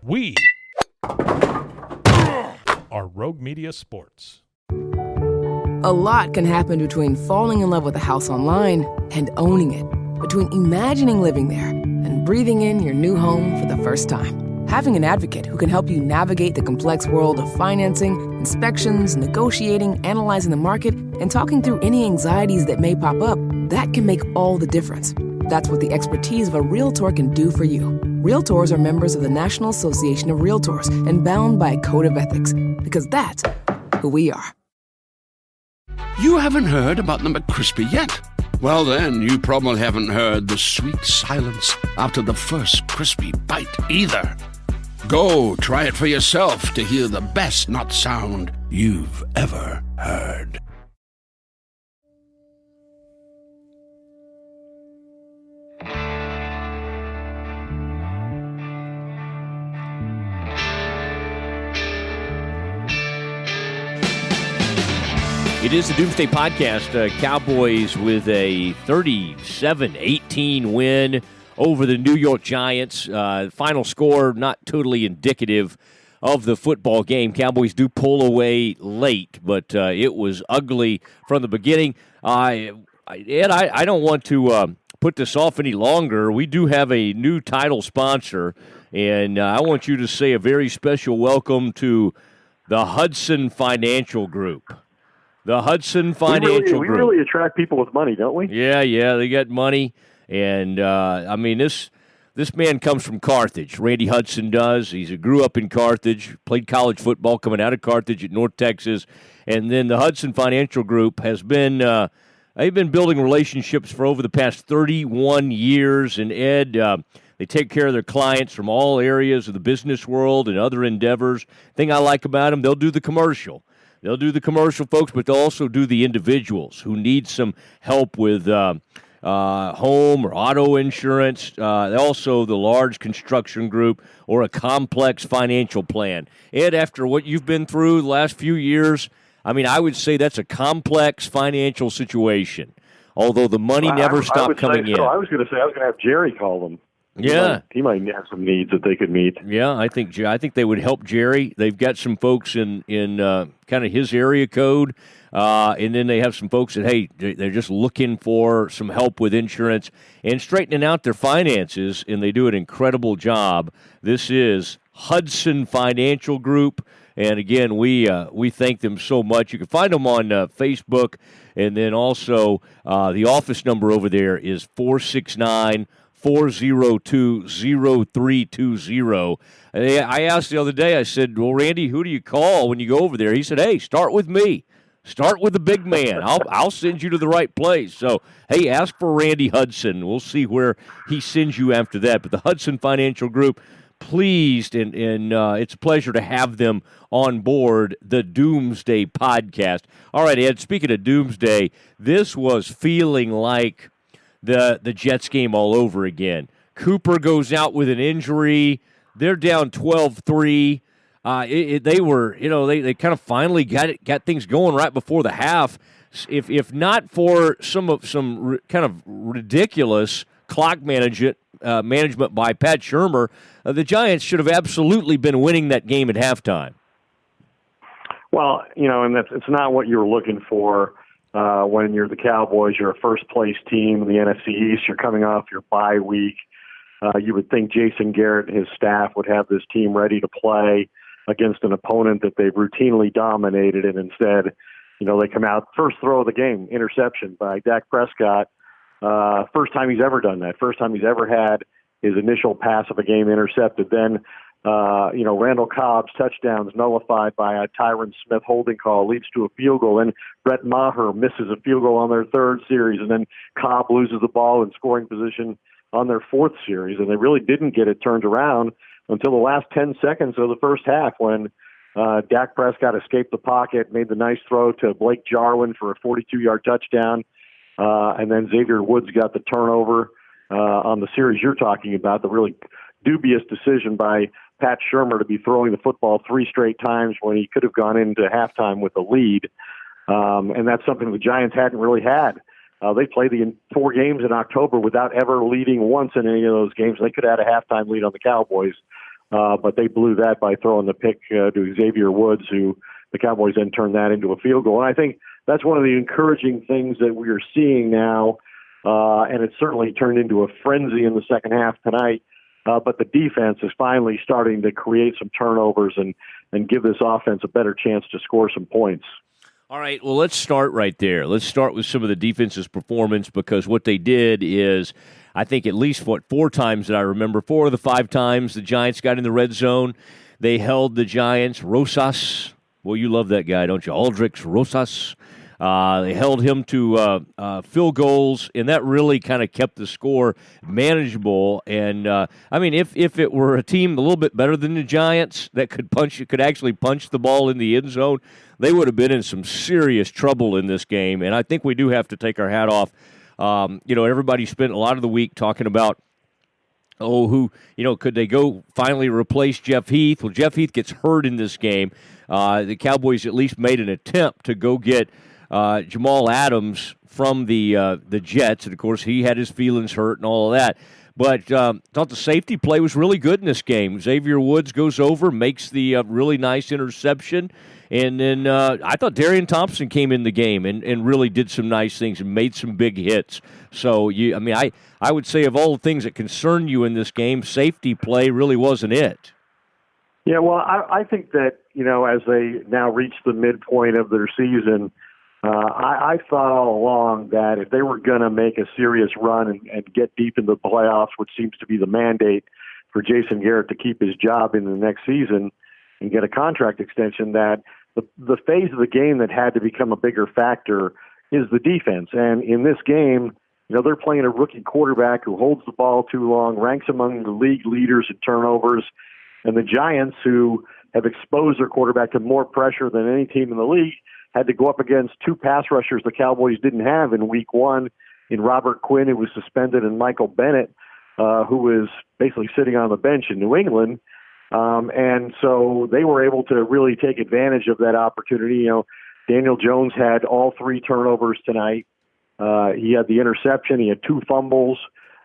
We are Rogue Media Sports. A lot can happen between falling in love with a house online and owning it. Between imagining living there and breathing in your new home for the first time. Having an advocate who can help you navigate the complex world of financing, inspections, negotiating, analyzing the market, and talking through any anxieties that may pop up, that can make all the difference. That's what the expertise of a Realtor can do for you. Realtors are members of the National Association of Realtors and bound by a code of ethics, because that's who we are. You haven't heard about the McCrispy yet? Well, then, you probably haven't heard the sweet silence after the first crispy bite either. Go try it for yourself to hear the best nut sound you've ever heard. It is the Doomsday Podcast. Cowboys with a 37-18 win over the New York Giants. Final score not totally indicative of the football game. Cowboys do pull away late, but it was ugly from the beginning. Ed, I don't want to put this off any longer. We do have a new title sponsor, and I want you to say a very special welcome to the Hudson Financial Group. The Hudson Financial Group. We really attract people with money, don't we? Yeah, they got money. And, I mean, this man comes from Carthage. Randy Hudson does. He grew up in Carthage, played college football coming out of Carthage at North Texas. And then the Hudson Financial Group has been they've been building relationships for over the past 31 years. And, Ed, they take care of their clients from all areas of the business world and other endeavors. Thing I like about them, they'll do the commercial. They'll do the commercial, folks, but they'll also do the individuals who need some help with home or auto insurance. Also, the large construction group or a complex financial plan. Ed, after what you've been through the last few years, I mean, I would say that's a complex financial situation, although the money never stopped coming in. I was going to say I was going to have Jerry call them. He might have some needs that they could meet. Yeah, I think they would help Jerry. They've got some folks in kind of his area code, and then they have some folks that, hey, they're just looking for some help with insurance and straightening out their finances, and they do an incredible job. This is Hudson Financial Group, and again, we thank them so much. You can find them on Facebook, and then also the office number over there is 469-402-0320. I asked the other day, I said, well, Randy, who do you call when you go over there? He said, hey, start with me. Start with the big man. I'll send you to the right place. So, hey, ask for Randy Hudson. We'll see where he sends you after that. But the Hudson Financial Group, pleased, and it's a pleasure to have them on board the Doomsday Podcast. All right, Ed, speaking of Doomsday, this was feeling like the Jets game all over again. Cooper goes out with an injury. They're down 12-3. They kind of finally got things going right before the half. If not for some kind of ridiculous clock management by Pat Shurmur, the Giants should have absolutely been winning that game at halftime. Well, and it's not what you were looking for. When you're the Cowboys, you're a first-place team in the NFC East. You're coming off your bye week. You would think Jason Garrett and his staff would have this team ready to play against an opponent that they've routinely dominated, and instead, they come out, first throw of the game, interception by Dak Prescott. First time he's ever done that. First time he's ever had his initial pass of a game intercepted. Then Randall Cobb's touchdowns nullified by a Tyron Smith holding call leads to a field goal. Then Brett Maher misses a field goal on their third series, and then Cobb loses the ball in scoring position on their fourth series. And they really didn't get it turned around until the last 10 seconds of the first half when Dak Prescott escaped the pocket, made the nice throw to Blake Jarwin for a 42-yard touchdown, and then Xavier Woods got the turnover on the series you're talking about, the really dubious decision by Pat Shurmur to be throwing the football 3 straight times when he could have gone into halftime with a lead. And that's something the Giants hadn't really had. They played the 4 games in October without ever leading once in any of those games. They could have had a halftime lead on the Cowboys but they blew that by throwing the pick to Xavier Woods, who the Cowboys then turned that into a field goal. And I think that's one of the encouraging things that we are seeing now, and it's certainly turned into a frenzy in the second half tonight. But the defense is finally starting to create some turnovers and give this offense a better chance to score some points. All right, well, let's start right there. Let's start with some of the defense's performance, because what they did is, I think at least, 4 times that I remember, 4 of the 5 times the Giants got in the red zone, they held the Giants. Rosas, well, you love that guy, don't you? Aldrich Rosas. They held him to field goals, and that really kind of kept the score manageable. And I mean, if it were a team a little bit better than the Giants that could actually punch the ball in the end zone, they would have been in some serious trouble in this game. And I think we do have to take our hat off. Everybody spent a lot of the week talking about, could they go finally replace Jeff Heath? Well, Jeff Heath gets hurt in this game. The Cowboys at least made an attempt to go get Jamal Adams from the Jets, and of course he had his feelings hurt and all of that. But thought the safety play was really good in this game. Xavier Woods goes over, makes the really nice interception, and then I thought Darian Thompson came in the game and really did some nice things and made some big hits. So I would say of all the things that concern you in this game, safety play really wasn't it. Yeah, well, I think that as they now reach the midpoint of their season. I thought all along that if they were going to make a serious run and get deep into the playoffs, which seems to be the mandate for Jason Garrett to keep his job in the next season and get a contract extension, that the phase of the game that had to become a bigger factor is the defense. And in this game, they're playing a rookie quarterback who holds the ball too long, ranks among the league leaders in turnovers, and the Giants, who have exposed their quarterback to more pressure than any team in the league, had to go up against 2 pass rushers the Cowboys didn't have in week 1 in Robert Quinn, who was suspended, and Michael Bennett, who was basically sitting on the bench in New England. And so they were able to really take advantage of that opportunity. Daniel Jones had all 3 turnovers tonight. He had the interception. He had 2 fumbles,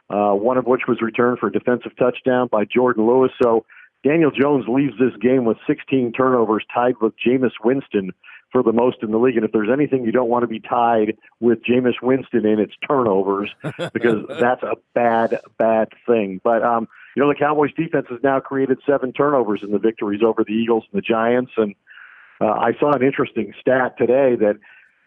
one of which was returned for a defensive touchdown by Jordan Lewis. So Daniel Jones leaves this game with 16 turnovers, tied with Jameis Winston for the most in the league. And if there's anything you don't want to be tied with Jameis Winston in, it's turnovers, because that's a bad thing. But, the Cowboys defense has now created 7 turnovers in the victories over the Eagles and the Giants. And I saw an interesting stat today that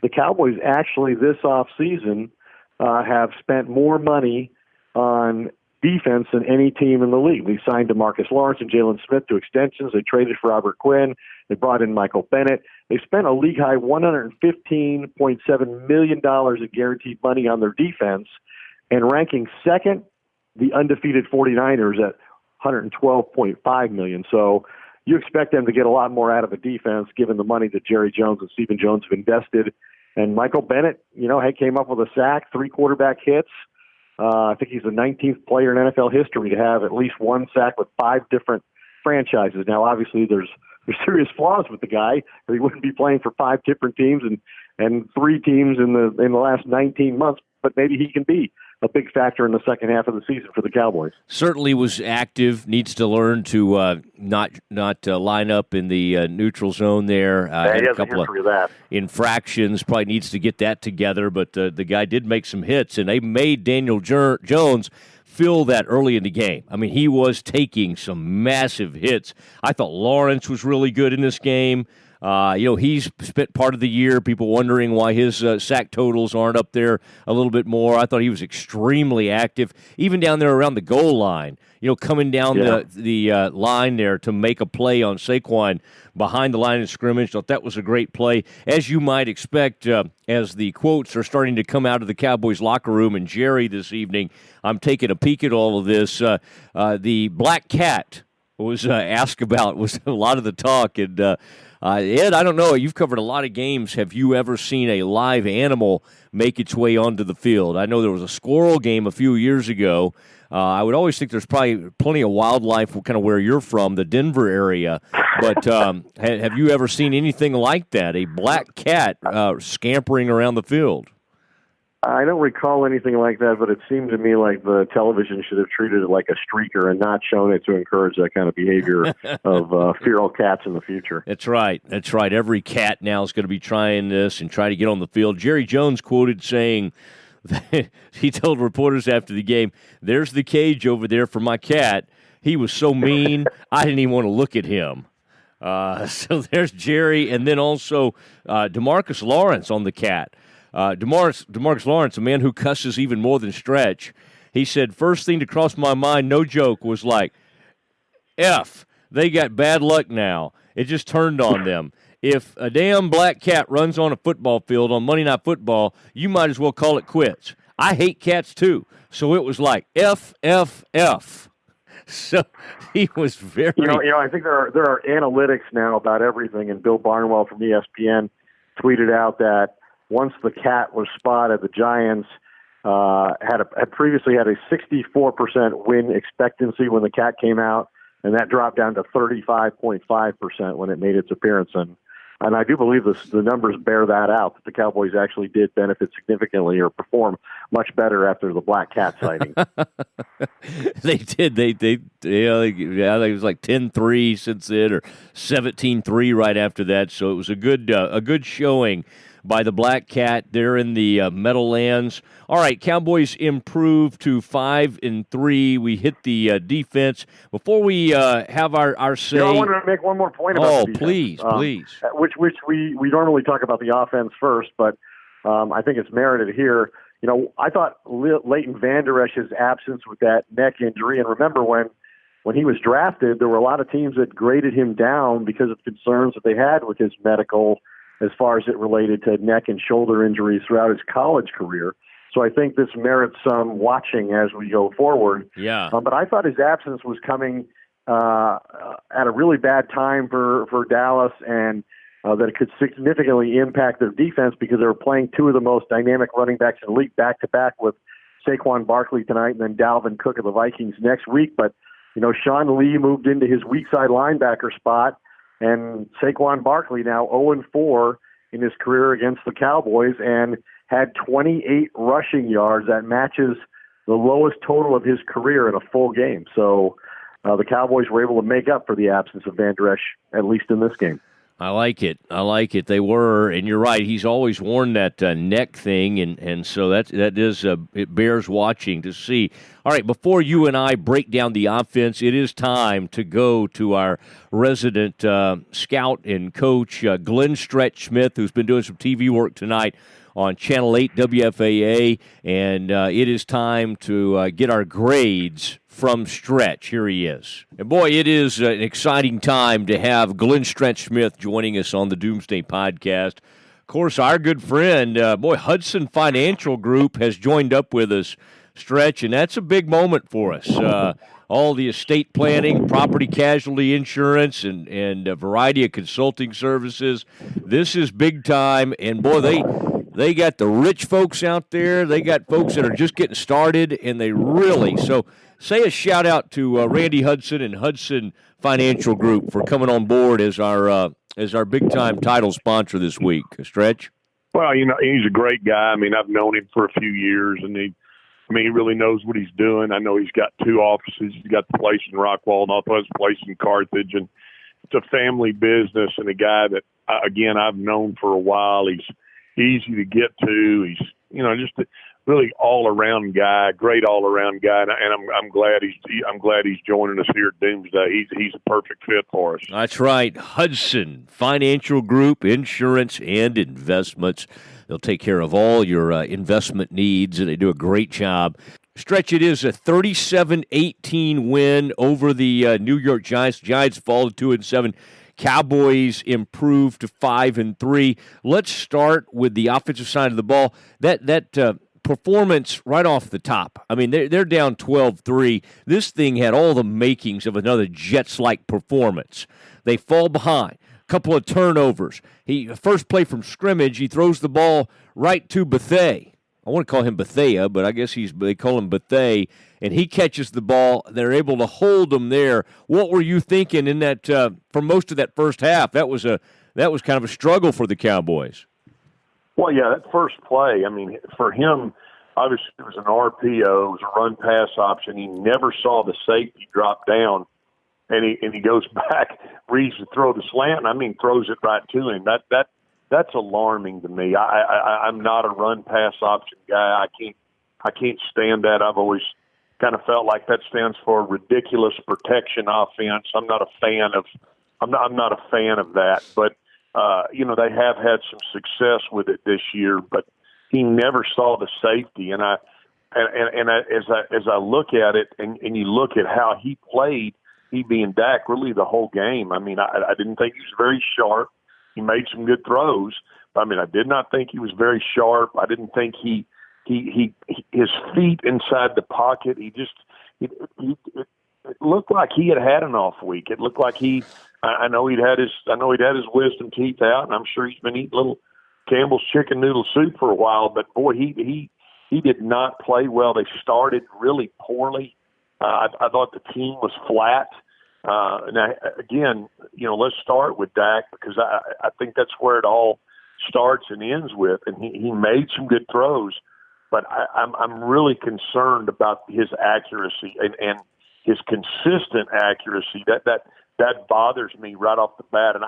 the Cowboys actually this offseason have spent more money on defense than any team in the league. They signed DeMarcus Lawrence and Jalen Smith to extensions. They traded for Robert Quinn. They brought in Michael Bennett. They spent a league-high $115.7 million in guaranteed money on their defense, and ranking second, the undefeated 49ers at $112.5 million. So you expect them to get a lot more out of a defense given the money that Jerry Jones and Stephen Jones have invested. And Michael Bennett, came up with a sack, 3 quarterback hits. I think he's the 19th player in NFL history to have at least 1 sack with 5 different franchises. Now, obviously, there's serious flaws with the guy, or he wouldn't be playing for 5 different teams and 3 teams in the last 19 months. But maybe he can be a big factor in the second half of the season for the Cowboys. Certainly was active. Needs to learn to not line up in the neutral zone there. He has a history of that. Infractions. Probably needs to get that together. But the guy did make some hits, and they made Daniel Jones feel that early in the game. I mean, he was taking some massive hits. I thought Lawrence was really good in this game. He's spent part of the year, people wondering why his sack totals aren't up there a little bit more. I thought he was extremely active, even down there around the goal line, coming down the line there to make a play on Saquon behind the line of scrimmage. Thought that was a great play. As you might expect, as the quotes are starting to come out of the Cowboys locker room, and Jerry this evening, I'm taking a peek at all of this. The black cat was asked about, was a lot of the talk, and Ed, I don't know. You've covered a lot of games. Have you ever seen a live animal make its way onto the field? I know there was a squirrel game a few years ago. I would always think there's probably plenty of wildlife kind of where you're from, the Denver area. But have you ever seen anything like that, a black cat scampering around the field? I don't recall anything like that, but it seemed to me like the television should have treated it like a streaker and not shown it to encourage that kind of behavior of feral cats in the future. That's right. That's right. Every cat now is going to be trying this and try to get on the field. Jerry Jones quoted saying that he told reporters after the game, "There's the cage over there for my cat. He was so mean, I didn't even want to look at him." So there's Jerry, and then also DeMarcus Lawrence on the cat. DeMarcus Lawrence, a man who cusses even more than Stretch, he said, first thing to cross my mind, no joke, was like, F, they got bad luck now. It just turned on them. If a damn black cat runs on a football field on Monday Night Football, you might as well call it quits. I hate cats too. So it was like F, F, F. So he was very... You know, I think there are analytics now about everything, and Bill Barnwell from ESPN tweeted out that once the cat was spotted, the Giants had previously had a 64% win expectancy when the cat came out, and that dropped down to 35.5% when it made its appearance. And I do believe the numbers bear that out, that the Cowboys actually did benefit significantly or perform much better after the black cat sighting. They did. I think it was like 10-3 since then, or 17-3 right after that. So it was a good showing by the black cat there in the Meadowlands. All right, Cowboys improved to 5-3. We hit the defense. Before we have our say, I wanted to make one more point about the defense. please. Which we normally talk about the offense first, but I think it's merited here. You know, I thought Leighton Vander Esch's absence with that neck injury, and remember when he was drafted, there were a lot of teams that graded him down because of concerns that they had with his medical as far as it related to neck and shoulder injuries throughout his college career. So I think this merits some watching as we go forward. Yeah. But I thought his absence was coming at a really bad time for Dallas, and that it could significantly impact their defense because they were playing two of the most dynamic running backs in the league back-to-back with Saquon Barkley tonight and then Dalvin Cook of the Vikings next week. But, you know, Sean Lee moved into his weak side linebacker spot, and Saquon Barkley now 0-4 in his career against the Cowboys and had 28 rushing yards. That matches the lowest total of his career in a full game. So the Cowboys were able to make up for the absence of Van Der Esch, at least in this game. I like it. They were, and you're right. He's always worn that neck thing, and so that is it bears watching to see. All right, before you and I break down the offense, it is time to go to our resident scout and coach, Glenn Stretch Smith, who's been doing some TV work tonight on Channel 8 WFAA, and it is time to get our grades from Stretch. Here he is. And boy, it is an exciting time to have Glenn Stretch Smith joining us on the Doomsday Podcast. Of course, our good friend, Hudson Financial Group has joined up with us, Stretch, and that's a big moment for us. All the estate planning, property casualty insurance, and a variety of consulting services. This is big time, and boy, they got the rich folks out there. They got folks that are just getting started, and they really so. Say a shout out to Randy Hudson and Hudson Financial Group for coming on board as our big time title sponsor this week. Stretch. Well, you know, he's a great guy. I mean, I've known him for a few years, and he really knows what he's doing. I know he's got two offices. He's got the place in Rockwall and also has a place in Carthage, and it's a family business. And a guy that, again, I've known for a while. He's easy to get to. He's, you know, just really all-around guy, great all-around guy, and I'm glad he's joining us here at Doomsday. He's a perfect fit for us. That's right, Hudson Financial Group, insurance and investments. They'll take care of all your investment needs, and they do a great job. Stretch, it is a 37-18 win over the New York Giants. Giants fall to 2-7. Cowboys improved to 5-3. Let's start with the offensive side of the ball. That performance right off the top. I mean, they're down 12-3. This thing had all the makings of another Jets-like performance. They fall behind. A couple of turnovers. First play from scrimmage, he throws the ball right to Bethea. I want to call him Bethea, but I guess they call him Bethea, and he catches the ball. They're able to hold him there. What were you thinking in that for most of that first half? That was kind of a struggle for the Cowboys. Well, yeah, that first play, I mean, for him, obviously it was an RPO, it was a run-pass option. He never saw the safety drop down, and he goes back, reads to throw the slant, throws it right to him. That's alarming to me. I'm not a run-pass option guy. I can't stand that. I've always kind of felt like that stands for ridiculous protection offense. I'm not a fan of that, but they have had some success with it this year, but he never saw the safety. And as I look at it and you look at how he played, he being Dak really the whole game. I didn't think he was very sharp. He made some good throws. But, I did not think he was very sharp. I didn't think he his feet inside the pocket. It looked like he had an off week. It looked like I know he'd had his wisdom teeth out, and I'm sure he's been eating little Campbell's chicken noodle soup for a while. But boy, he did not play well. They started really poorly. I thought the team was flat. Now again, let's start with Dak because I think that's where it all starts and ends with. And he made some good throws, but I'm really concerned about his accuracy and his consistent accuracy. That bothers me right off the bat. And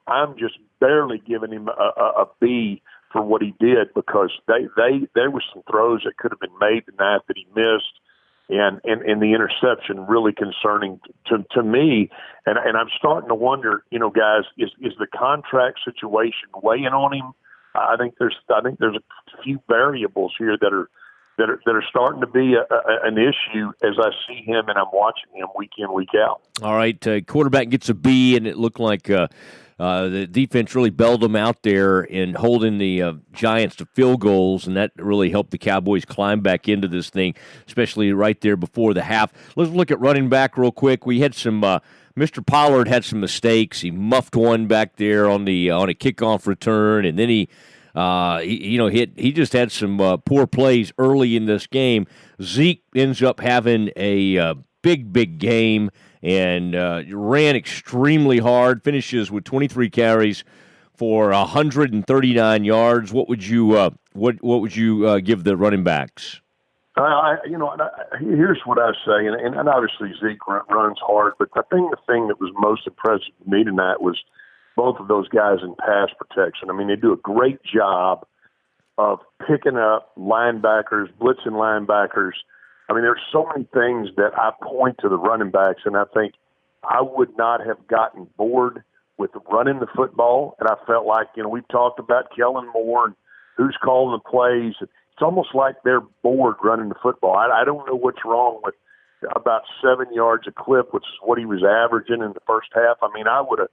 I'm just barely giving him a B for what he did because there were some throws that could have been made tonight that he missed. And the interception really concerning to me. And I'm starting to wonder, guys, is the contract situation weighing on him? I think there's a few variables here that are starting to be an issue as I see him and I'm watching him week in, week out. All right, quarterback gets a B, and it looked like the defense really bailed them out there in holding the Giants to field goals, and that really helped the Cowboys climb back into this thing, especially right there before the half. Let's look at running back real quick. We had some Mr. Pollard had some mistakes. He muffed one back there on a kickoff return, and then he just had some poor plays early in this game. Zeke ends up having a big game and ran extremely hard. Finishes with 23 carries for 139 yards. What would you give the running backs? Here's what I say, and obviously Zeke runs hard, but I think the thing that was most impressive to me tonight was both of those guys in pass protection. They do a great job of picking up linebackers, blitzing linebackers. There's so many things that I point to the running backs, and I think I would not have gotten bored with running the football. And I felt like, we've talked about Kellen Moore and who's calling the plays. It's almost like they're bored running the football. I don't know what's wrong with about 7 yards a clip, which is what he was averaging in the first half. I would have,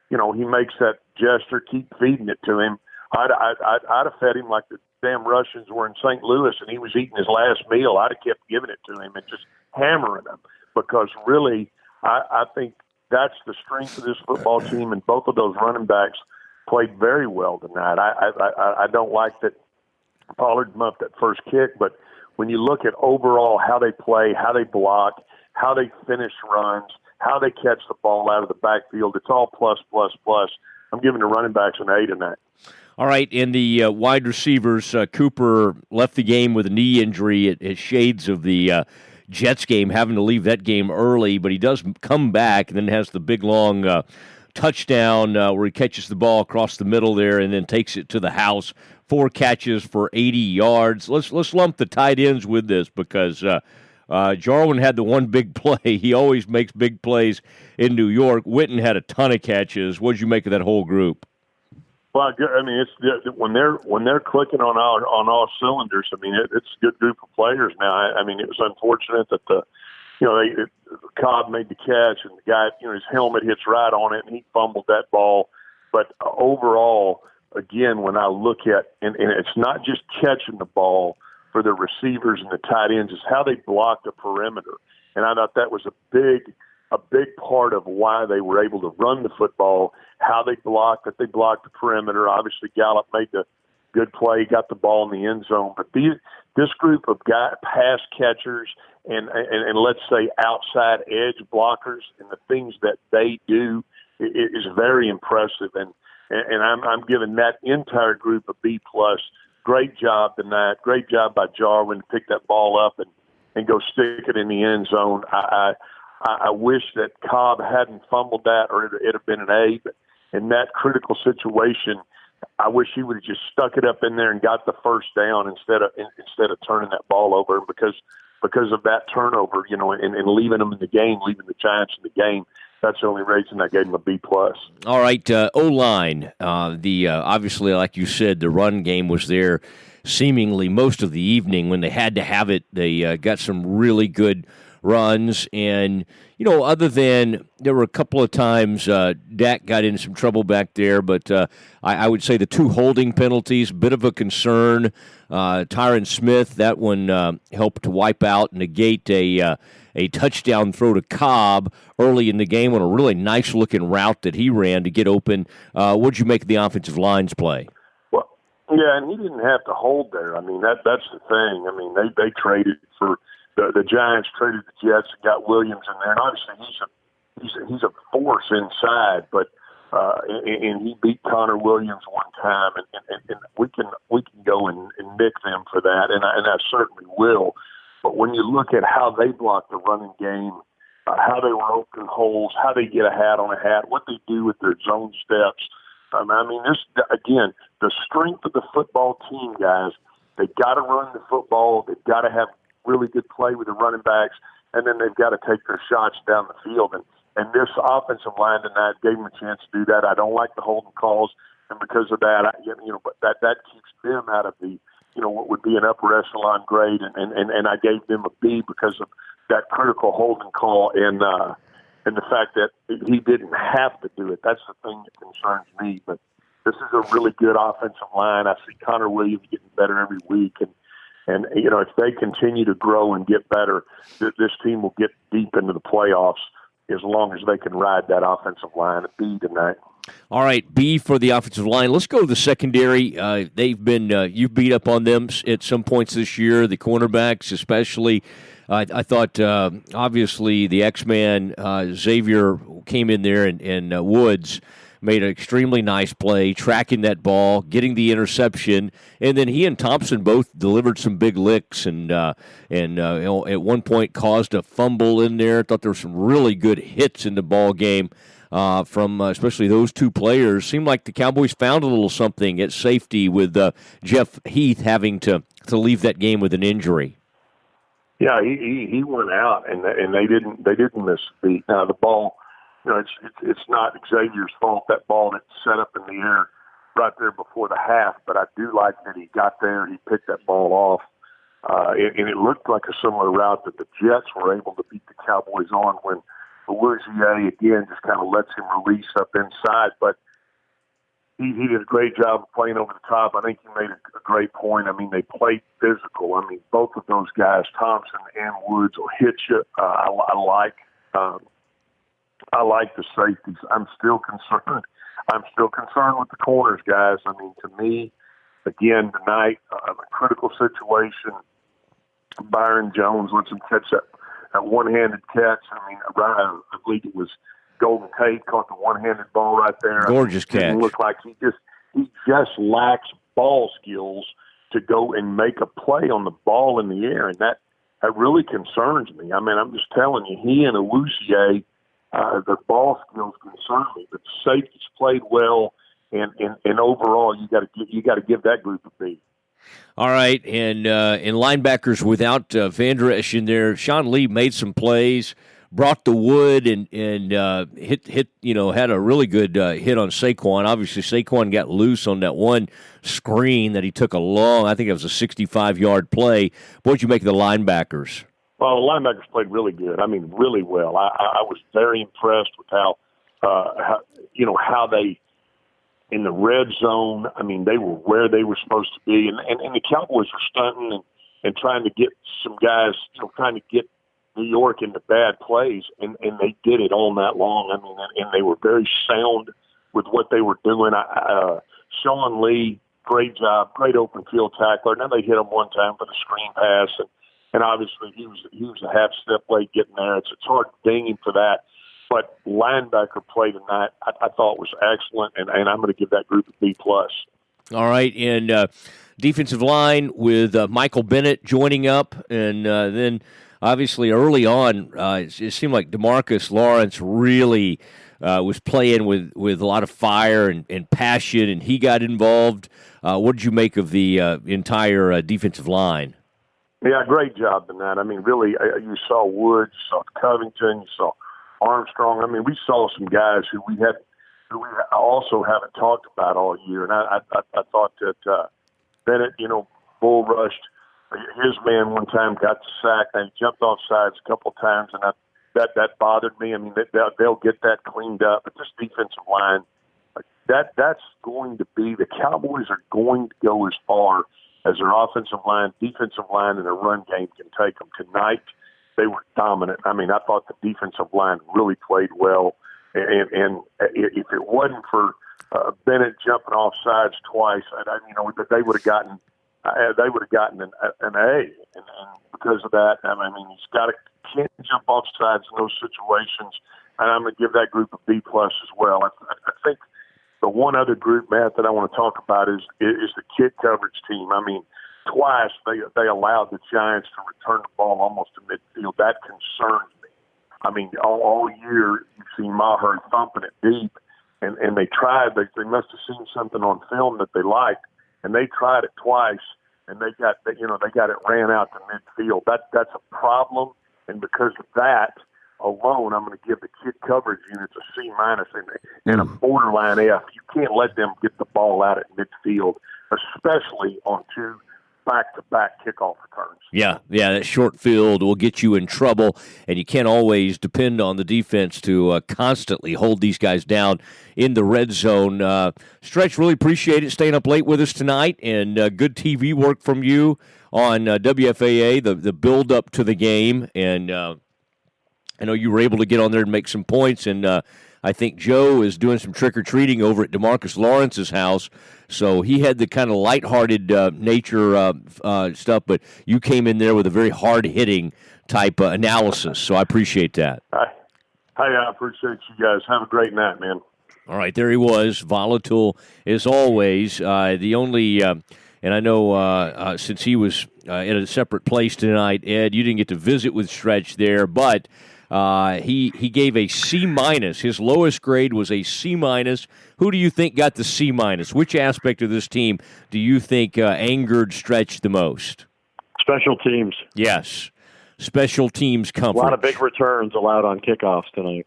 he makes that gesture, keep feeding it to him. I'd have fed him like the damn Russians were in St. Louis and he was eating his last meal. I'd have kept giving it to him and just hammering him because really I think that's the strength of this football team, and both of those running backs played very well tonight. I don't like that Pollard muffed that first kick, but when you look at overall how they play, how they block, how they finish runs, how they catch the ball out of the backfield, it's all plus. I'm giving the running backs an A tonight. All right, in the wide receivers, Cooper left the game with a knee injury. It shades of the Jets game, having to leave that game early, but he does come back and then has the big, long touchdown where he catches the ball across the middle there and then takes it to the house. 4 catches for 80 yards. Let's lump the tight ends with this because Jarwin had the one big play. He always makes big plays in New York. Witten had a ton of catches. What did you make of that whole group? Well, it's when they're clicking on all cylinders. It's a good group of players now. It was unfortunate that Cobb made the catch and the guy, his helmet hits right on it and he fumbled that ball. But overall, again, when I look at and it's not just catching the ball for the receivers and the tight ends, it's how they block the perimeter. And I thought that was a big part of why they were able to run the football, how they blocked the perimeter. Obviously, Gallup made the good play, got the ball in the end zone. But this group of pass catchers and let's say outside edge blockers and the things that they do is very impressive. And and I'm giving that entire group a B+. Great job tonight. Great job by Jarwin to pick that ball up and go stick it in the end zone. I wish that Cobb hadn't fumbled that, or it'd have been an A. But in that critical situation, I wish he would have just stuck it up in there and got the first down instead of turning that ball over. Because of that turnover, and leaving them in the game, leaving the Giants in the game. That's the only reason I gave him a B+. All right, O-line. Obviously, like you said, the run game was there seemingly most of the evening. When they had to have it, they got some really good runs. And, other than there were a couple of times Dak got in some trouble back there, but I would say the 2 holding penalties, bit of a concern. Tyron Smith, that one helped to wipe out, negate a touchdown throw to Cobb early in the game on a really nice-looking route that he ran to get open. What'd you make of the offensive line's play? Well, yeah, and he didn't have to hold there. I mean, that's the thing. I mean, they traded for the Giants traded the Jets and got Williams in there. And obviously, he's a force inside, but and he beat Connor Williams one time, and we can go and nick them for that, and I certainly will. But when you look at how they block the running game, how they were open holes, how they get a hat on a hat, what they do with their zone steps, I mean, this again, the strength of the football team, guys. They've got to run the football. They've got to have really good play with the running backs, and then they've got to take their shots down the field. And this offensive line tonight gave them a chance to do that. I don't like the holding calls, and because of that, but that keeps them out of the what would be an upper echelon grade, and I gave them a B because of that critical holding call and the fact that he didn't have to do it. That's the thing that concerns me. But this is a really good offensive line. I see Connor Williams getting better every week, and if they continue to grow and get better, this team will get deep into the playoffs as long as they can ride that offensive line. A B tonight. All right, B for the offensive line. Let's go to the secondary. They've been you've beat up on them at some points this year, the cornerbacks especially. I thought, obviously, the X-Man, Xavier, came in there, and Woods made an extremely nice play, tracking that ball, getting the interception, and then he and Thompson both delivered some big licks, and at one point caused a fumble in there. I thought there were some really good hits in the ball game. From especially those 2 players. Seemed like the Cowboys found a little something at safety with Jeff Heath having to leave that game with an injury. Yeah, he went out, and they didn't miss the beat. Now the ball, it's not Xavier's fault. That ball that set up in the air right there before the half. But I do like that he got there and he picked that ball off, and it looked like a similar route that the Jets were able to beat the Cowboys on when Louisier, again, just kind of lets him release up inside. But he did a great job of playing over the top. I think he made a great point. I mean, they played physical. I mean, both of those guys, Thompson and Woods, will hit you. I like the safeties. I'm still concerned with the corners, guys. I mean, to me, again, tonight, a critical situation. Byron Jones lets him catch that one-handed catch. I mean, I believe it was Golden Tate caught the one-handed ball right there. Gorgeous catch. It looked like he just lacks ball skills to go and make a play on the ball in the air, and that really concerns me. I mein, I'm just telling you, he and Awuzie, the ball skills concern me, but the safeties played well, and overall, you got to give that group a B. All right, and in linebackers without Vander Esch in there, Sean Lee made some plays, brought the wood, and hit had a really good hit on Saquon. Obviously, Saquon got loose on that one screen that he took I think it was a 65-yard play. What'd you make of the linebackers? Well, the linebackers played really good. I mean, really well. I was very impressed with how they, in the red zone, I mean, they were where they were supposed to be. And the Cowboys were stunting and trying to get some guys, trying to get New York into bad plays. And they did it all night long. I mean, and they were very sound with what they were doing. Sean Lee, great job, great open field tackler. Now they hit him one time for the screen pass. And obviously he was a half step late getting there. It's hard to ding him for that. But linebacker play tonight, I thought was excellent, and I'm going to give that group a B+. All right, and defensive line with Michael Bennett joining up, and then obviously early on, it seemed like DeMarcus Lawrence really was playing with a lot of fire and passion, and he got involved. What did you make of the entire defensive line? Yeah, great job tonight. I mean, really, you saw Woods, you saw Covington, you saw Armstrong. I mean, we saw some guys who we also haven't talked about all year, and I thought that Bennett, bull rushed his man one time, got the sack, and he jumped off sides a couple of times, and that bothered me. I mean, they'll get that cleaned up, but this defensive line, that's going to be, the Cowboys are going to go as far as their offensive line, defensive line, and their run game can take them. Tonight, they were dominant. I mean, I thought the defensive line really played well, and if it wasn't for Bennett jumping off sides twice, they would have gotten an A, and because of that, I mean, can't jump off sides in those situations, and I'm going to give that group a B+ as well. I think the one other group, Matt, that I want to talk about is the kid coverage team. I mean, twice they allowed the Giants to return the ball almost to midfield. That concerns me. I mean, all year you've seen Maher thumping it deep, and they tried. They must have seen something on film that they liked, and they tried it twice, and they got it ran out to midfield. That's a problem, and because of that alone, I'm going to give the kid coverage units a C- and a borderline F. You can't let them get the ball out at midfield, especially on two back-to-back kickoff returns. Yeah, that short field will get you in trouble, and you can't always depend on the defense to constantly hold these guys down in the red zone. Stretch, really appreciate it staying up late with us tonight, and good TV work from you on WFAA, the build-up to the game, and I know you were able to get on there and make some points, and I think Joe is doing some trick-or-treating over at DeMarcus Lawrence's house, so he had the kind of lighthearted nature stuff, but you came in there with a very hard-hitting type analysis, so I appreciate that. I appreciate you guys. Have a great night, man. All right, there he was, volatile as always. The only, and I know since he was in a separate place tonight, Ed, you didn't get to visit with Stretch there, but he gave a C-. His lowest grade was a C-. Who do you think got the C-? Which aspect of this team do you think angered Stretch the most? Special teams. Yes, special teams coverage. A lot of big returns allowed on kickoffs tonight.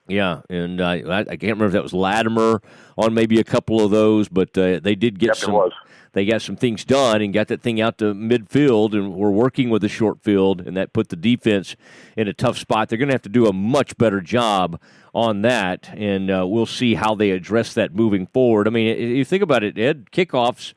Yeah, and I can't remember if that was Latimer on maybe a couple of those, but they did get some. It was. They got some things done and got that thing out to midfield, and we're working with the short field, and that put the defense in a tough spot. They're going to have to do a much better job on that, and we'll see how they address that moving forward. I mean, you think about it, Ed, kickoffs,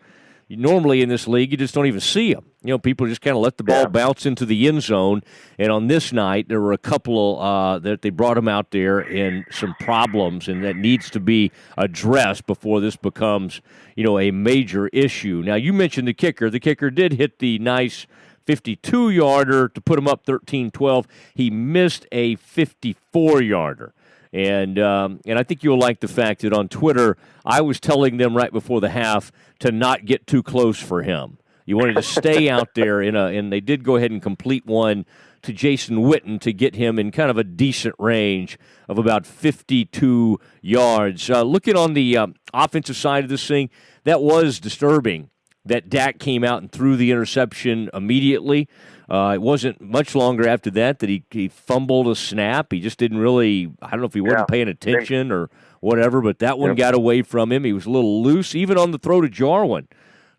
normally in this league, you just don't even see them. People just kind of let the ball bounce into the end zone. And on this night, there were a couple that they brought them out there and some problems, and that needs to be addressed before this becomes, a major issue. Now, you mentioned the kicker. The kicker did hit the nice 52-yarder to put him up 13-12. He missed a 54-yarder. And I think you'll like the fact that on Twitter, I was telling them right before the half to not get too close for him. You wanted to stay out there and they did go ahead and complete one to Jason Witten to get him in kind of a decent range of about 52 yards. Looking on the offensive side of this thing, that was disturbing that Dak came out and threw the interception immediately. It wasn't much longer after that he fumbled a snap. He just didn't really, I don't know if he wasn't paying attention or whatever, but that one got away from him. He was a little loose, even on the throw to Jarwin.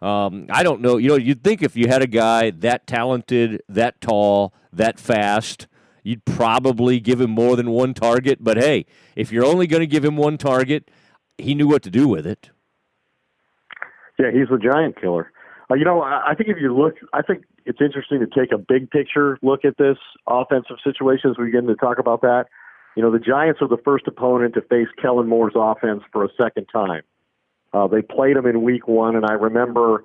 I don't know. You'd think if you had a guy that talented, that tall, that fast, you'd probably give him more than one target. But, hey, if you're only going to give him one target, he knew what to do with it. Yeah, he's the giant killer. I think if you look, I think it's interesting to take a big picture look at this offensive situation as we begin to talk about that. The Giants are the first opponent to face Kellen Moore's offense for a second time. They played him in week 1, and I remember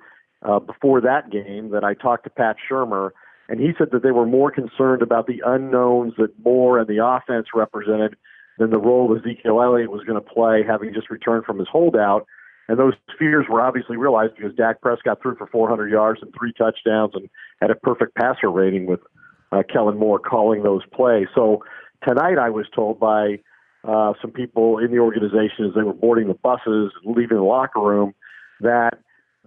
before that game that I talked to Pat Shurmur, and he said that they were more concerned about the unknowns that Moore and the offense represented than the role Ezekiel Elliott was going to play, having just returned from his holdout. And those fears were obviously realized because Dak Prescott threw for 400 yards and 3 touchdowns and had a perfect passer rating with Kellen Moore calling those plays. So tonight I was told by some people in the organization as they were boarding the buses, leaving the locker room, that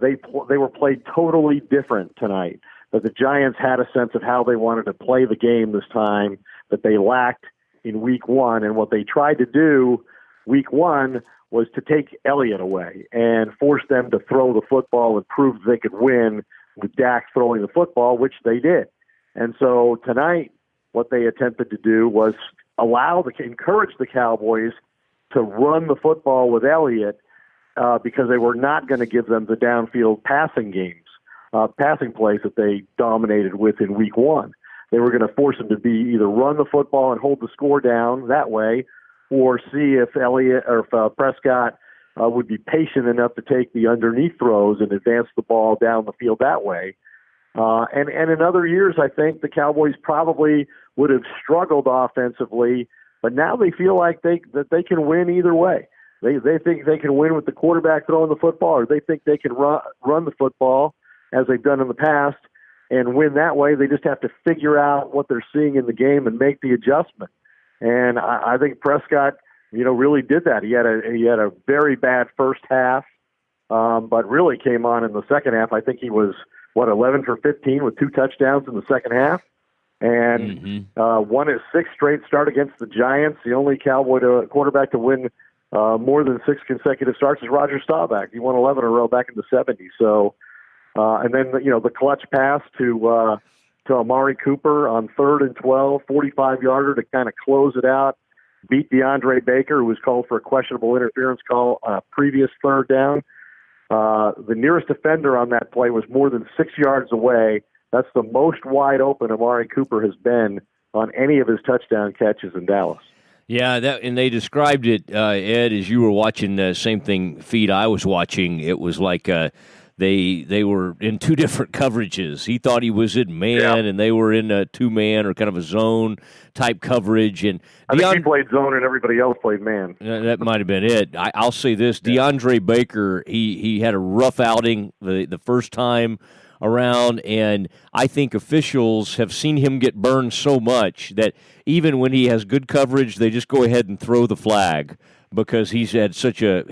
they were played totally different tonight, that the Giants had a sense of how they wanted to play the game this time that they lacked in week 1. And what they tried to do week 1 was to take Elliott away and force them to throw the football and prove they could win with Dak throwing the football, which they did. And so tonight, what they attempted to do was encourage the Cowboys to run the football with Elliott because they were not going to give them the downfield passing plays that they dominated with in week 1. They were going to force them to either run the football and hold the score down that way, or see if Elliott or if Prescott would be patient enough to take the underneath throws and advance the ball down the field that way. And in other years, I think the Cowboys probably would have struggled offensively, but now they feel like that they can win either way. They think they can win with the quarterback throwing the football, or they think they can run the football as they've done in the past and win that way. They just have to figure out what they're seeing in the game and make the adjustment. And I think Prescott, really did that. He had a very bad first half, but really came on in the second half. I think he was 11 for 15 with 2 touchdowns in the second half, and won his 6th straight start against the Giants. The only Cowboy quarterback to win more than 6 consecutive starts is Roger Staubach. He won 11 in a row back in the 70s. So, and then the clutch pass to Amari Cooper on 3rd and 12, 45-yarder to kind of close it out, beat DeAndre Baker, who was called for a questionable interference call on a previous 3rd down. The nearest defender on that play was more than 6 yards away. That's the most wide open Amari Cooper has been on any of his touchdown catches in Dallas. Yeah, and they described it, Ed, as you were watching the same feed I was watching. It was like they were in 2 different coverages. He thought he was in man, and they were in a 2-man or kind of a zone type coverage. And I think he played zone and everybody else played man. That might have been it. I'll say this: DeAndre Baker, he had a rough outing the first time around, and I think officials have seen him get burned so much that even when he has good coverage, they just go ahead and throw the flag, because he's had such a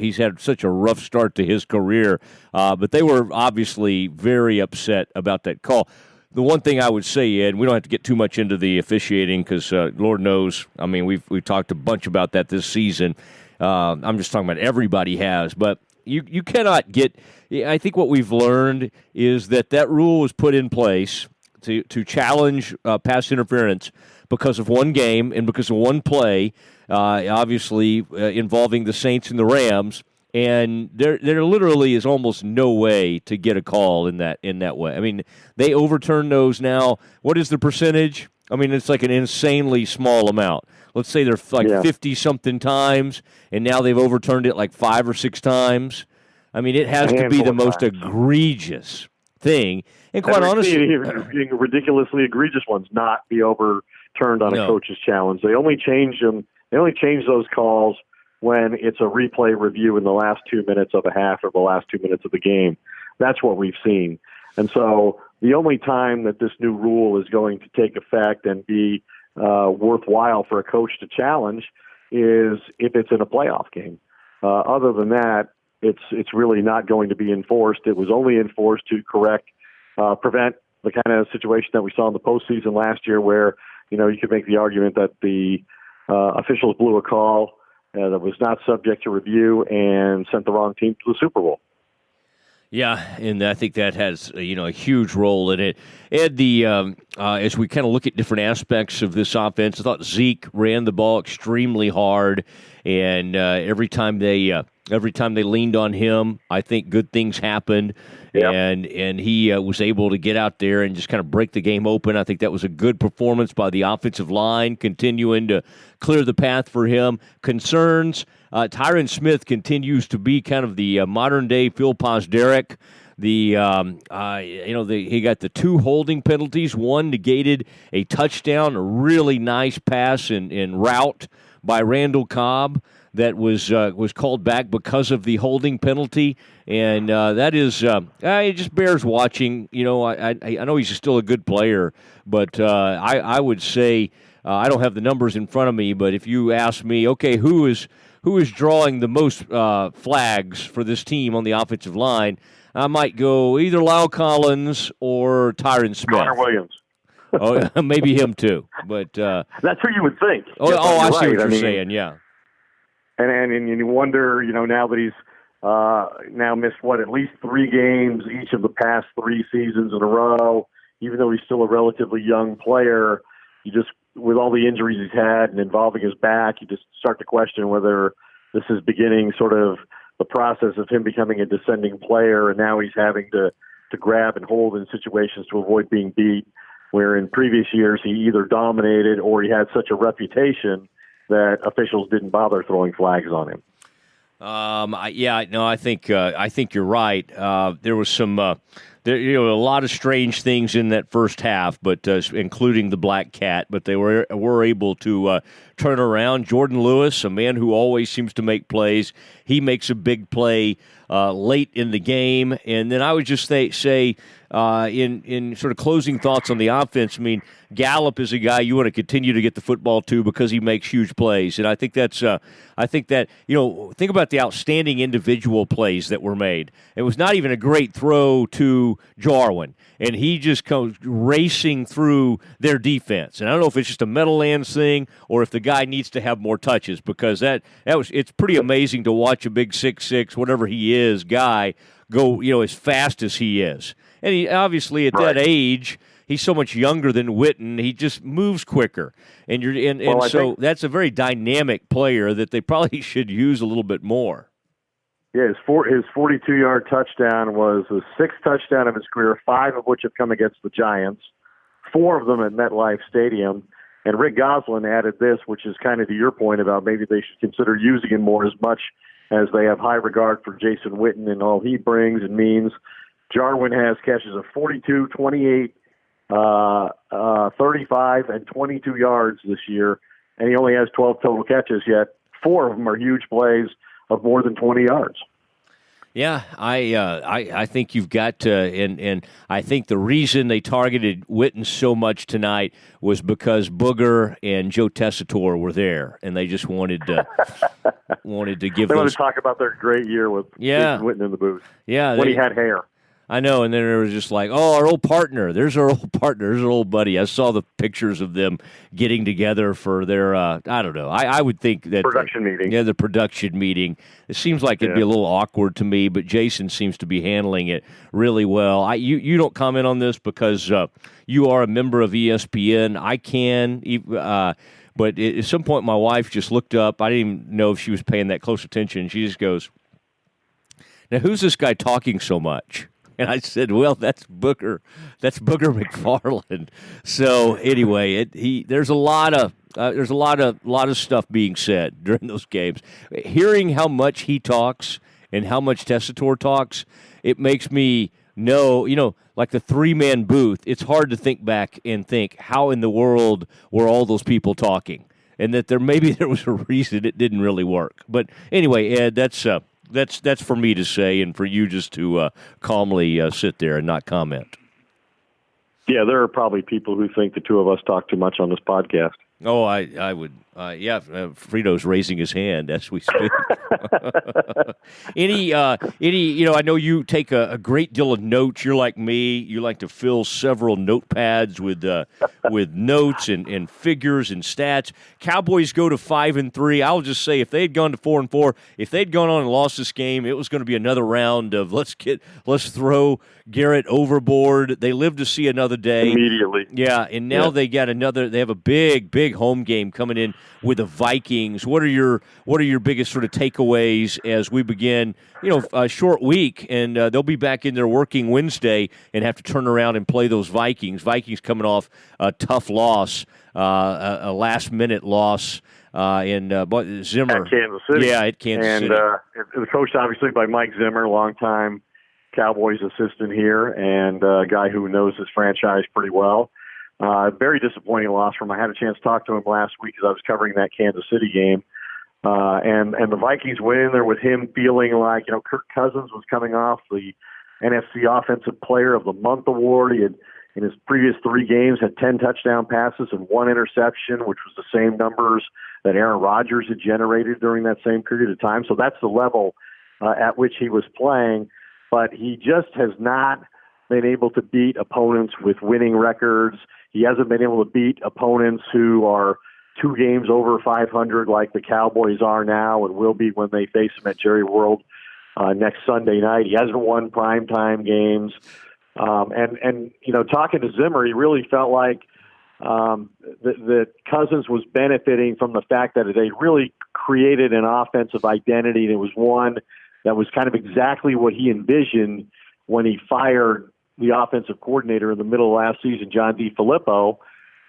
rough start to his career. But they were obviously very upset about that call. The one thing I would say, Ed, we don't have to get too much into the officiating because Lord knows, I mean, we've talked a bunch about that this season. I'm just talking about everybody has, but you cannot get. I think what we've learned is that rule was put in place to challenge pass interference because of one game and because of one play. Obviously involving the Saints and the Rams, and there literally is almost no way to get a call in that way. I mean, they overturn those now. What is the percentage? I mean, it's like an insanely small amount. Let's say they're like 50-something times, and now they've overturned it like 5 or 6 times. I mean, it has to be the most egregious thing. And quite honestly, ridiculously egregious ones not be overturned on a coach's challenge. They only change them. They only change those calls when it's a replay review in the last 2 minutes of a half or the last 2 minutes of the game. That's what we've seen. And so the only time that this new rule is going to take effect and be worthwhile for a coach to challenge is if it's in a playoff game. Other than that, it's really not going to be enforced. It was only enforced to prevent the kind of situation that we saw in the postseason last year where, you could make the argument that the officials blew a call that was not subject to review and sent the wrong team to the Super Bowl. Yeah, and I think that has a huge role in it. Ed, as we kind of look at different aspects of this offense, I thought Zeke ran the ball extremely hard, and every time they leaned on him, I think good things happened. Yep. And he was able to get out there and just kind of break the game open. I think that was a good performance by the offensive line, continuing to clear the path for him. Concerns, Tyron Smith continues to be kind of the modern-day Phil Posderick. He got the 2 holding penalties. One negated a touchdown, a really nice pass and route by Randall Cobb that was called back because of the holding penalty, and that is it just bears watching. I know he's still a good player, but I would say I don't have the numbers in front of me, but if you ask me, okay, who is drawing the most flags for this team on the offensive line, I might go either Lyle Collins or Tyron Smith. Connor Williams. Oh, maybe him too. But that's who you would think. I see what you're saying. Yeah. And you wonder, now that he's now missed at least 3 games each of the past 3 seasons in a row. Even though he's still a relatively young player, you just, with all the injuries he's had and involving his back, you just start to question whether this is beginning sort of the process of him becoming a descending player, and now he's having to grab and hold in situations to avoid being beat, where in previous years he either dominated or he had such a reputation that officials didn't bother throwing flags on him. I think you're right. There was some, a lot of strange things in that first half, but including the black cat. But they were able to turn around. Jordan Lewis, a man who always seems to make plays, he makes a big play late in the game. And then I would just say, in sort of closing thoughts on the offense, I mean, Gallup is a guy you want to continue to get the football to because he makes huge plays. And I think think about the outstanding individual plays that were made. It was not even a great throw to Jarwin, and he just comes racing through their defense. And I don't know if it's just a Meadowlands thing or if the guy needs to have more touches, because it's pretty amazing to watch a big 6'6", whatever he is, guy go, as fast as he is. And he obviously at that age, he's so much younger than Witten. He just moves quicker, so that's a very dynamic player that they probably should use a little bit more. Yeah, his 42-yard touchdown was the 6th touchdown of his career, 5 of which have come against the Giants, 4 of them at MetLife Stadium. And Rick Goslin added this, which is kind of to your point about maybe they should consider using him more, as much as they have high regard for Jason Witten and all he brings and means. Jarwin has catches of 42, 28, 35, and 22 yards this year, and he only has 12 total catches, yet 4 of them are huge plays of more than 20 yards. Yeah, I think you've got to, and I think the reason they targeted Witten so much tonight was because Booger and Joe Tessitore were there, and they just wanted to give. They want to talk about their great year with Jason Witten in the booth. Yeah, when he had hair. I know, and then it was just like, oh, our old partner. There's our old partner. There's our old buddy. I saw the pictures of them getting together for their, I don't know. I would think that production meeting. Yeah, the production meeting. It seems like it'd be a little awkward to me, but Jason seems to be handling it really well. You don't comment on this because you are a member of ESPN. I can, but at some point my wife just looked up. I didn't even know if she was paying that close attention. She just goes, "Now who's this guy talking so much?" And I said, "Well, that's Booger McFarland." So anyway, there's a lot of stuff being said during those games. Hearing how much he talks and how much Tessitore talks, it makes me know, like the 3-man booth. It's hard to think back and think, how in the world were all those people talking, and that there was a reason it didn't really work. But anyway, Ed, that's for me to say, and for you just to calmly sit there and not comment. Yeah, there are probably people who think the two of us talk too much on this podcast. Oh, I would. Frito's raising his hand as we speak. I know you take a great deal of notes. You're like me. You like to fill several notepads with notes and figures and stats. Cowboys go to 5-3. I'll just say, if they had gone to 4-4, if they'd gone on and lost this game, it was going to be another round of let's throw Garrett overboard. They live to see another day immediately. Yeah, and now they got another. They have a big home game coming in with the Vikings. What are your biggest sort of takeaways as we begin? A short week, and they'll be back in there working Wednesday and have to turn around and play those Vikings. Vikings coming off a tough loss, a last-minute loss in Zimmer. At Kansas City. Yeah, at Kansas City. And it was coached, obviously, by Mike Zimmer, longtime Cowboys assistant here, and a guy who knows his franchise pretty well. Very disappointing loss from him. I had a chance to talk to him last week as I was covering that Kansas City game. And the Vikings went in there with him feeling like, Kirk Cousins was coming off the NFC Offensive Player of the Month award. He had, in his previous 3 games, had 10 touchdown passes and 1 interception, which was the same numbers that Aaron Rodgers had generated during that same period of time. So that's the level at which he was playing. But he just has not been able to beat opponents with winning records. He hasn't been able to beat opponents who are 2 games over 500 like the Cowboys are now and will be when they face them at Jerry World next Sunday night. He hasn't won primetime games. And talking to Zimmer, he really felt like that Cousins was benefiting from the fact that they really created an offensive identity, and it was one that was kind of exactly what he envisioned when he fired the offensive coordinator in the middle of last season, John DeFilippo,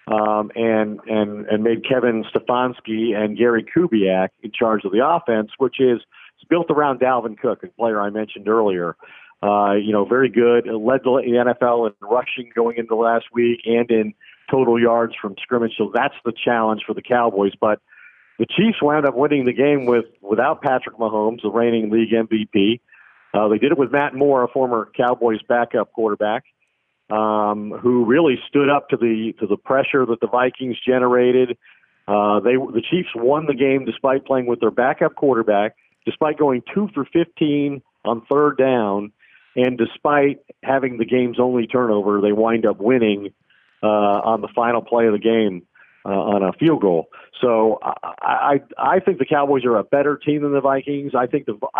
and made Kevin Stefanski and Gary Kubiak in charge of the offense, which is built around Dalvin Cook, a player I mentioned earlier. Very good. Led the NFL in rushing going into last week and in total yards from scrimmage. So that's the challenge for the Cowboys. But the Chiefs wound up winning the game without Patrick Mahomes, the reigning league MVP. They did it with Matt Moore, a former Cowboys backup quarterback, who really stood up to the pressure that the Vikings generated. The Chiefs won the game despite playing with their backup quarterback, despite going 2 for 15 on third down, and despite having the game's only turnover, they wind up winning on the final play of the game on a field goal. So I think the Cowboys are a better team than the Vikings. I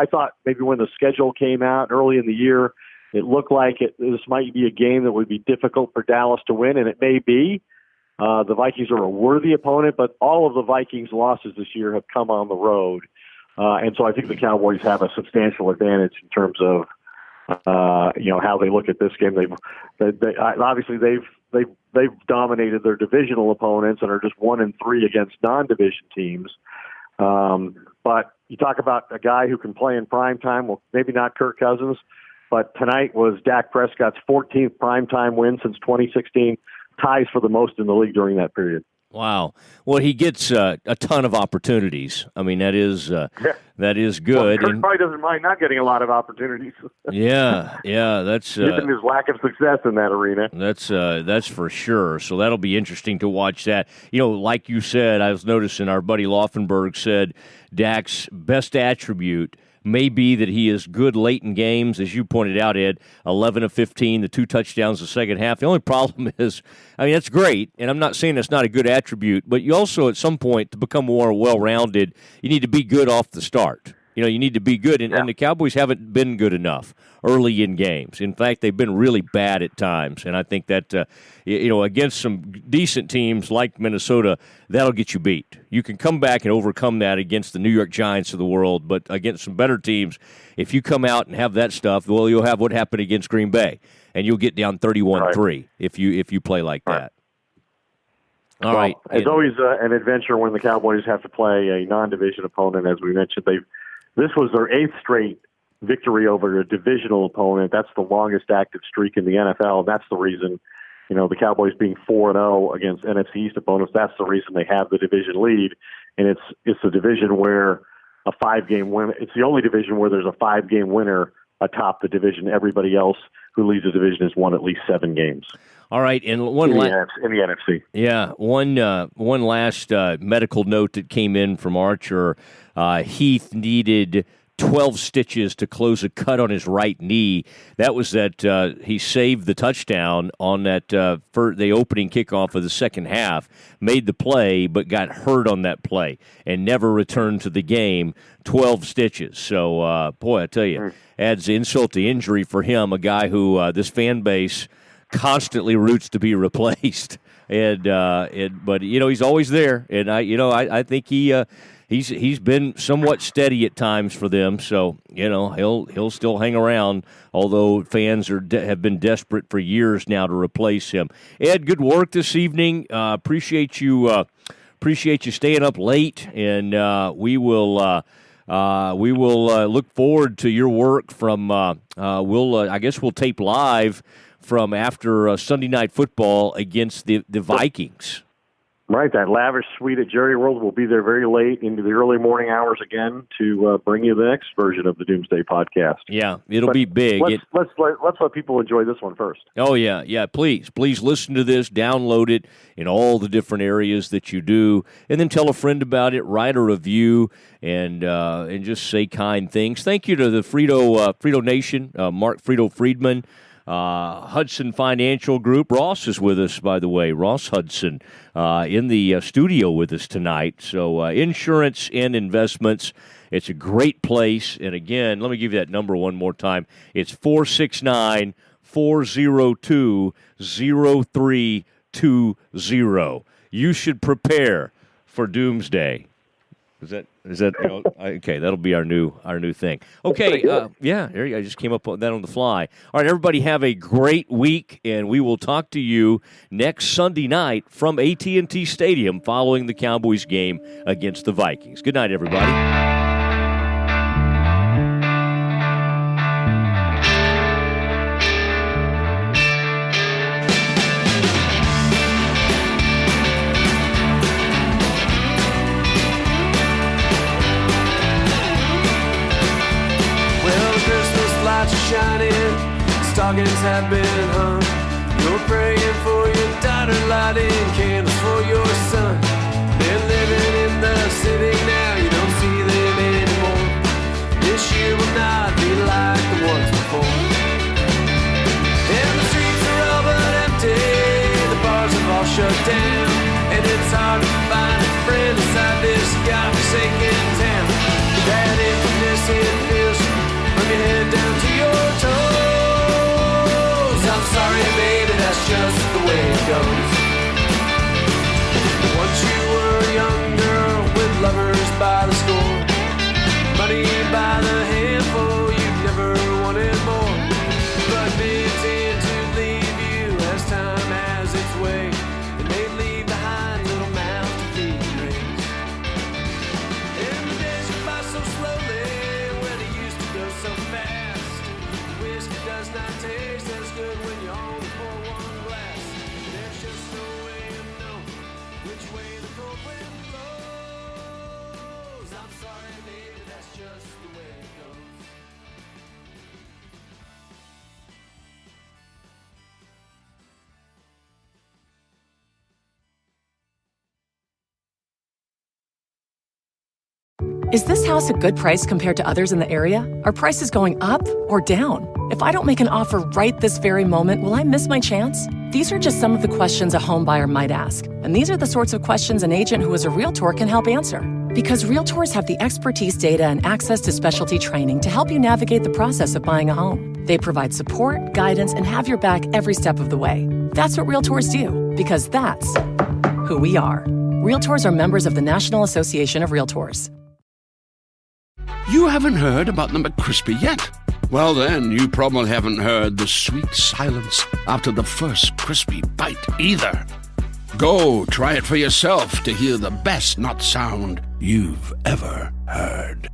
thought maybe when the schedule came out early in the year, it looked like this might be a game that would be difficult for Dallas to win, and it may be. The Vikings are a worthy opponent, but all of the Vikings' losses this year have come on the road. And so I think the Cowboys have a substantial advantage in terms of how they look at this game. They've dominated their divisional opponents and are just 1-3 against non-division teams. But you talk about a guy who can play in prime time. Well, maybe not Kirk Cousins, but tonight was Dak Prescott's 14th primetime win since 2016, ties for the most in the league during that period. Wow. Well, he gets a ton of opportunities. I mean, that is good. Well, Kirk probably doesn't mind not getting a lot of opportunities. Yeah, that's given his lack of success in that arena. That's for sure. So that'll be interesting to watch that. Like you said, I was noticing our buddy Laufenberg said Dak's best attribute may be that he is good late in games, as you pointed out, Ed, 11 of 15, the 2 touchdowns the second half. The only problem is, that's great, and I'm not saying that's not a good attribute, but you also, at some point, to become more well-rounded, you need to be good off the start. You need to be good, and the Cowboys haven't been good enough early in games. In fact, they've been really bad at times, and I think that, against some decent teams like Minnesota, that'll get you beat. You can come back and overcome that against the New York Giants of the world, but against some better teams, if you come out and have that stuff, well, you'll have what happened against Green Bay, and you'll get down 31-3 if you play like that. All right. It's always an adventure when the Cowboys have to play a non-division opponent, as we mentioned. This was their 8th straight victory over a divisional opponent. That's the longest active streak in the NFL. That's the reason, the Cowboys being 4-0 against NFC East opponents, that's the reason they have the division lead. And it's a division where a 5-game win. It's the only division where there's a 5-game winner atop the division. Everybody else who leads the division has won at least 7 games. All right, and in the NFC. Yeah, one last medical note that came in from Archer. Heath needed 12 stitches to close a cut on his right knee. That was that he saved the touchdown on that for the opening kickoff of the second half, made the play, but got hurt on that play and never returned to the game. 12 stitches. So, boy, I tell you, adds insult to injury for him, a guy who this fan base constantly roots to be replaced, but he's always there, and I think he's been somewhat steady at times for them, so he'll still hang around, although fans have been desperate for years now to replace him. Ed, good work this evening. Appreciate you staying up late, and we will look forward to your work from. I guess we'll tape live from after Sunday Night Football against the Vikings. Right, that lavish suite at Jerry World will be there very late into the early morning hours again to bring you the next version of the Doomsday Podcast. Yeah, it'll be big. Let's let people enjoy this one first. Oh, yeah. Please listen to this, download it in all the different areas that you do, and then tell a friend about it, write a review, and just say kind things. Thank you to the Frito Nation, Mark Frito Friedman, Hudson Financial Group. Ross is with us, by the way. Ross Hudson in the studio with us tonight. So insurance and investments, it's a great place. And again, let me give you that number one more time. It's 469-402-0320. You should prepare for Doomsday. Is that okay? That'll be our new thing. Okay, yeah, there you go. I just came up with that on the fly. All right, everybody, have a great week, and we will talk to you next Sunday night from AT&T Stadium following the Cowboys game against the Vikings. Good night, everybody. Shining, stockings have been hung. You're praying for your daughter, lighting candles for your son. They're living in the city now, you don't see them anymore. This year will not be like the ones before. And the streets are all but empty, the bars have all shut down, and it's hard to find a friend inside this godforsaken town. That emptiness, it feels from your head down to your toes. I'm sorry, baby, that's just the way it goes. Once you were a young girl with lovers by the score, money by the handful, you never wanted more. But they tend to leave you as time has its way, and they leave behind little mouths to feed and raise. And the days go by so slowly when it used to go so fast. Whiskey does not taste as good when you only pour one glass. There's just no way of knowing which way the cold wind blows. I'm sorry, baby, that's just the way it goes. Is this house a good price compared to others in the area? Are prices going up or down? If I don't make an offer right this very moment, will I miss my chance? These are just some of the questions a home buyer might ask. And these are the sorts of questions an agent who is a Realtor can help answer. Because Realtors have the expertise, data, and access to specialty training to help you navigate the process of buying a home. They provide support, guidance, and have your back every step of the way. That's what Realtors do, because that's who we are. Realtors are members of the National Association of Realtors. You haven't heard about the McCrispy yet? Well, then, you probably haven't heard the sweet silence after the first crispy bite either. Go try it for yourself to hear the best nut sound you've ever heard.